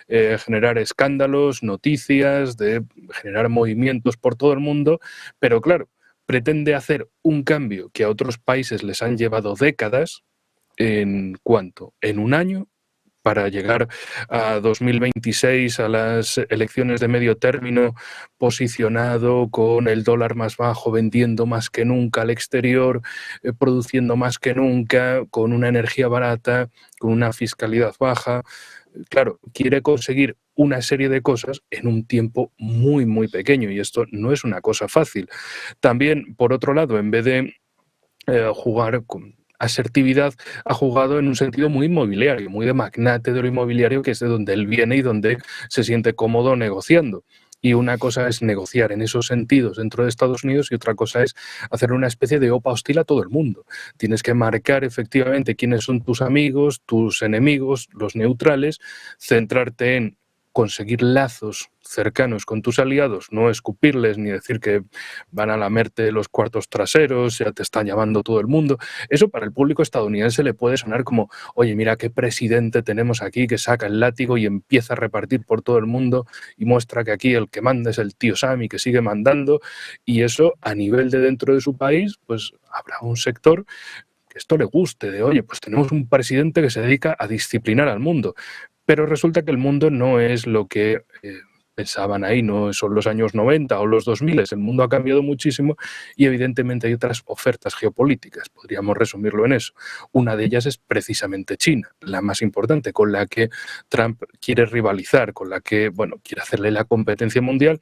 generar escándalos, noticias, de generar movimientos por todo el mundo, pero claro, pretende hacer un cambio que a otros países les han llevado décadas. ¿En cuánto? En un año, para llegar a 2026, a las elecciones de medio término, posicionado con el dólar más bajo, vendiendo más que nunca al exterior, produciendo más que nunca, con una energía barata, con una fiscalidad baja. Claro, quiere conseguir una serie de cosas en un tiempo muy, muy pequeño y esto no es una cosa fácil. También, por otro lado, en vez de jugar con asertividad, ha jugado en un sentido muy inmobiliario, muy de magnate de lo inmobiliario, que es de donde él viene y donde se siente cómodo negociando. Y una cosa es negociar en esos sentidos dentro de Estados Unidos y otra cosa es hacer una especie de OPA hostil a todo el mundo. Tienes que marcar efectivamente quiénes son tus amigos, tus enemigos, los neutrales, centrarte en conseguir lazos cercanos con tus aliados, no escupirles ni decir que van a lamerte los cuartos traseros, ya te están llamando todo el mundo. Eso para el público estadounidense le puede sonar como, oye, mira qué presidente tenemos aquí que saca el látigo y empieza a repartir por todo el mundo y muestra que aquí el que manda es el tío Sam y que sigue mandando. Y eso a nivel de dentro de su país, pues habrá un sector que esto le guste, de oye, pues tenemos un presidente que se dedica a disciplinar al mundo. Pero resulta que el mundo no es lo que pensaban ahí, no son los años 90 o los 2000, el mundo ha cambiado muchísimo y evidentemente hay otras ofertas geopolíticas, podríamos resumirlo en eso. Una de ellas es precisamente China, la más importante, con la que Trump quiere rivalizar, con la que, bueno, quiere hacerle la competencia mundial,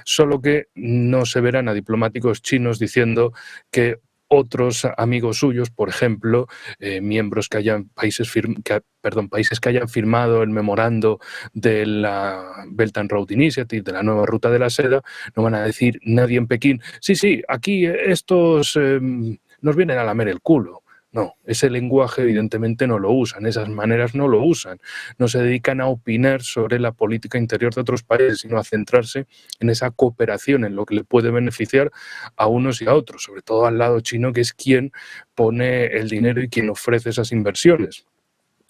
solo que no se verán a diplomáticos chinos diciendo que otros amigos suyos, por ejemplo, miembros que hayan países que hayan firmado el memorando de la Belt and Road Initiative, de la nueva ruta de la seda, no van a decir nadie en Pekín, sí, aquí estos nos vienen a lamer el culo. No, ese lenguaje evidentemente no lo usan, esas maneras no lo usan, no se dedican a opinar sobre la política interior de otros países, sino a centrarse en esa cooperación, en lo que le puede beneficiar a unos y a otros, sobre todo al lado chino, que es quien pone el dinero y quien ofrece esas inversiones.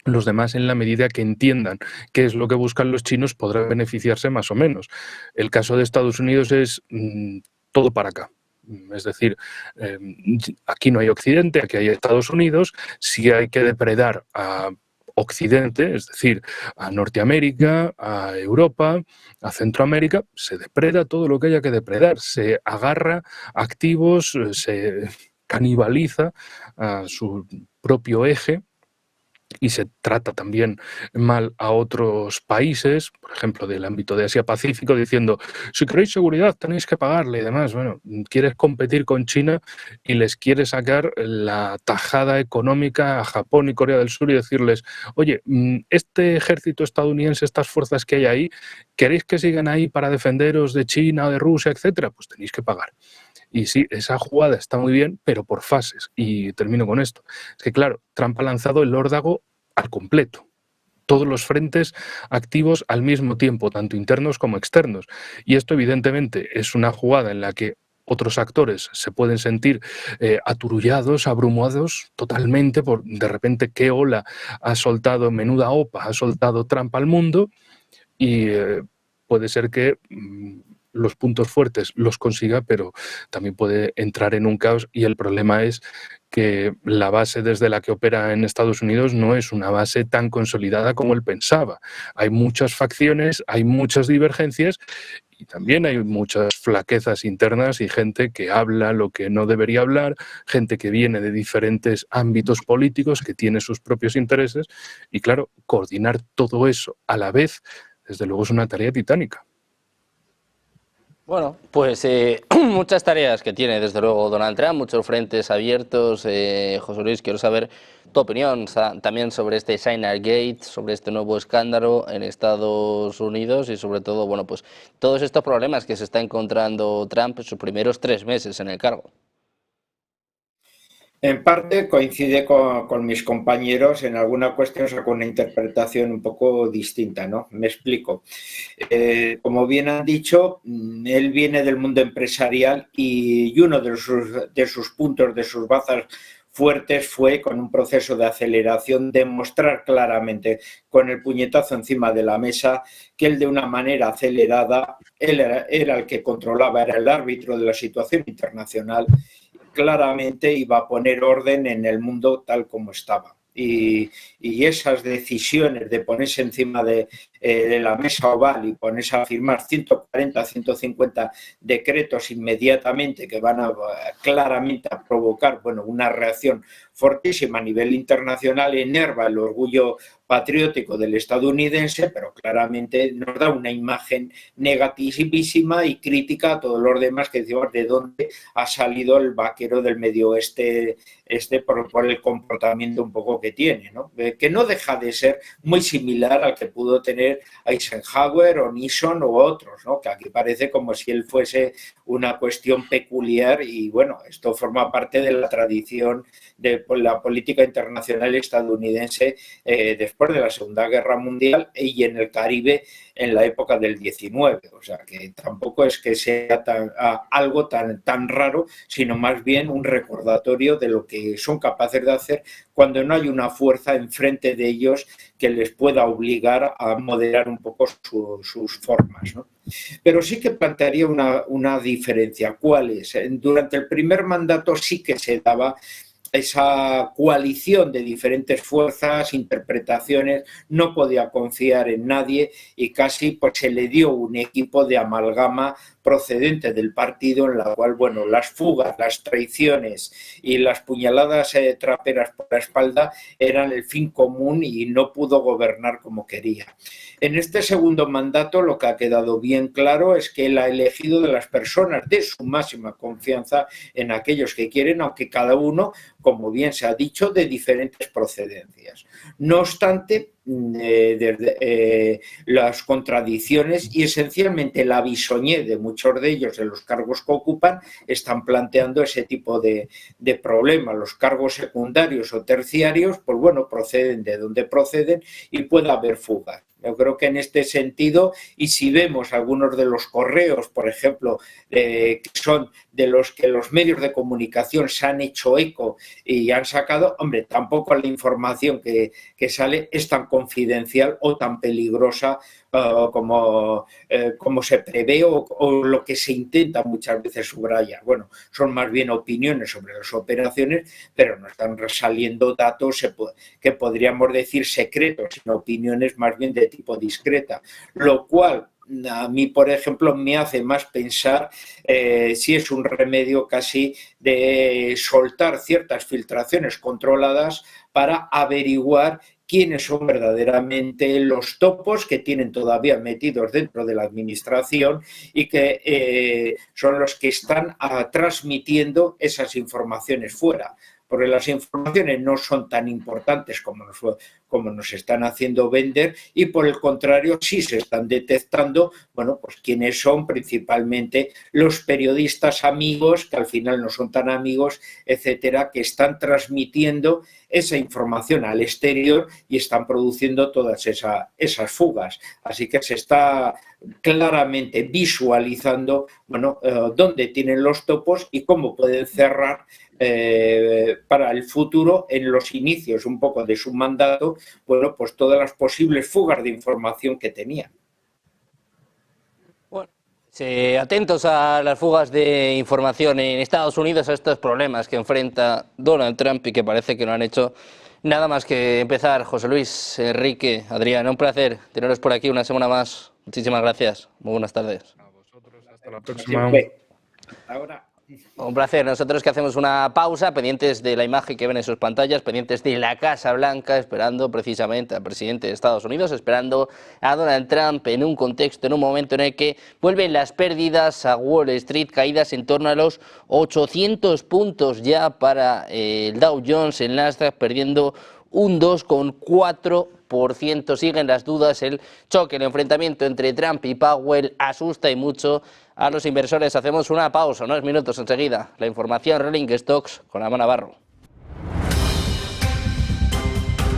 Los demás, en la medida que entiendan qué es lo que buscan los chinos, podrán beneficiarse más o menos. El caso de Estados Unidos es todo para acá. Es decir, aquí no hay Occidente, aquí hay Estados Unidos. Si hay que depredar a Occidente, es decir, a Norteamérica, a Europa, a Centroamérica, se depreda todo lo que haya que depredar. Se agarra activos, se canibaliza a su propio eje y se trata también mal a otros países, por ejemplo, del ámbito de Asia-Pacífico, diciendo, si queréis seguridad tenéis que pagarle y demás. Bueno, quieres competir con China y les quieres sacar la tajada económica a Japón y Corea del Sur y decirles, oye, este ejército estadounidense, estas fuerzas que hay ahí, ¿queréis que sigan ahí para defenderos de China o de Rusia, etcétera? Pues tenéis que pagar. Y sí, esa jugada está muy bien, pero por fases. Y termino con esto. Es que, claro, Trump ha lanzado el órdago al completo. Todos los frentes activos al mismo tiempo, tanto internos como externos. Y esto, evidentemente, es una jugada en la que otros actores se pueden sentir aturullados, abrumados totalmente por, de repente, qué ola ha soltado, menuda OPA ha soltado Trump al mundo y puede ser que los puntos fuertes los consiga, pero también puede entrar en un caos y el problema es que la base desde la que opera en Estados Unidos no es una base tan consolidada como él pensaba. Hay muchas facciones, hay muchas divergencias Y también hay muchas flaquezas internas y gente que habla lo que no debería hablar, gente que viene de diferentes ámbitos políticos, que tiene sus propios intereses. Y claro, coordinar todo eso a la vez, desde luego, es una tarea titánica. Bueno, pues muchas tareas que tiene desde luego Donald Trump, muchos frentes abiertos. José Luis, quiero saber tu opinión también sobre este China-Gate, sobre este nuevo escándalo en Estados Unidos y sobre todo, bueno, pues todos estos problemas que se está encontrando Trump en sus primeros 3 meses en el cargo. En parte coincide con mis compañeros, en alguna cuestión saco una interpretación un poco distinta, ¿no? Me explico. Como bien han dicho, él viene del mundo empresarial y uno de sus puntos, de sus bazas fuertes fue, con un proceso de aceleración, demostrar claramente, con el puñetazo encima de la mesa, que él de una manera acelerada, él era el que controlaba, era el árbitro de la situación internacional. Claramente iba a poner orden en el mundo tal como estaba. Y esas decisiones de ponerse encima de la mesa oval y ponerse a firmar 140, 150 decretos inmediatamente que van a claramente a provocar, bueno, una reacción fortísima a nivel internacional, enerva el orgullo patriótico del estadounidense, pero claramente nos da una imagen negativísima y crítica a todos los demás, que decimos de dónde ha salido el vaquero del Medio Oeste por el comportamiento un poco que tiene, ¿no? Que no deja de ser muy similar al que pudo tener Eisenhower o Nixon u otros, ¿no? Que aquí parece como si él fuese una cuestión peculiar y bueno, esto forma parte de la tradición de la política internacional estadounidense después de la Segunda Guerra Mundial y en el Caribe en la época del 19, o sea que tampoco es que sea algo tan raro, sino más bien un recordatorio de lo que son capaces de hacer cuando no hay una fuerza enfrente de ellos que les pueda obligar a moderar un poco sus formas, ¿no? Pero sí que plantearía una diferencia. ¿Cuál es? Durante el primer mandato sí que se daba esa coalición de diferentes fuerzas, interpretaciones, no podía confiar en nadie y casi pues, se le dio un equipo de amalgama procedente del partido en la cual, bueno, las fugas, las traiciones y las puñaladas traperas por la espalda eran el fin común y no pudo gobernar como quería. En este segundo mandato lo que ha quedado bien claro es que él ha elegido de las personas de su máxima confianza en aquellos que quieren, aunque cada uno, como bien se ha dicho, de diferentes procedencias. No obstante, las contradicciones y esencialmente la bisoñez de muchos de ellos en los cargos que ocupan están planteando ese tipo de problemas. Los cargos secundarios o terciarios, pues bueno, proceden de donde proceden y puede haber fugas. Yo creo que en este sentido, y si vemos algunos de los correos, por ejemplo, que son de los que los medios de comunicación se han hecho eco y han sacado, hombre, tampoco la información que sale es tan confidencial o tan peligrosa como se prevé o lo que se intenta muchas veces subrayar. Bueno, son más bien opiniones sobre las operaciones, pero no están saliendo datos que podríamos decir secretos, sino opiniones más bien de tipo discreta, lo cual a mí, por ejemplo, me hace más pensar si es un remedio casi de soltar ciertas filtraciones controladas para averiguar quiénes son verdaderamente los topos que tienen todavía metidos dentro de la administración y que son los que están transmitiendo esas informaciones fuera. Porque las informaciones no son tan importantes como nos están haciendo vender y por el contrario sí se están detectando, bueno, pues quiénes son principalmente los periodistas amigos, que al final no son tan amigos, etcétera, que están transmitiendo esa información al exterior y están produciendo todas esas fugas. Así que se está claramente visualizando, bueno, dónde tienen los topos y cómo pueden cerrar para el futuro, en los inicios un poco de su mandato, bueno, pues todas las posibles fugas de información que tenían. Bueno, atentos a las fugas de información en Estados Unidos, a estos problemas que enfrenta Donald Trump y que parece que no han hecho nada más que empezar. José Luis, Enrique, Adrián, un placer teneros por aquí una semana más. Muchísimas gracias. Muy buenas tardes. Hasta la próxima. Ahora. Un placer. Nosotros que hacemos una pausa, pendientes de la imagen que ven en sus pantallas, pendientes de la Casa Blanca, esperando precisamente al presidente de Estados Unidos, esperando a Donald Trump en un contexto, en un momento en el que vuelven las pérdidas a Wall Street, caídas en torno a los 800 puntos ya para el Dow Jones, el Nasdaq perdiendo un 2,4%. Siguen las dudas, el choque, el enfrentamiento entre Trump y Powell asusta y mucho a los inversores. Hacemos una pausa, unos minutos enseguida. La información Rolling Stocks con Amanda Navarro.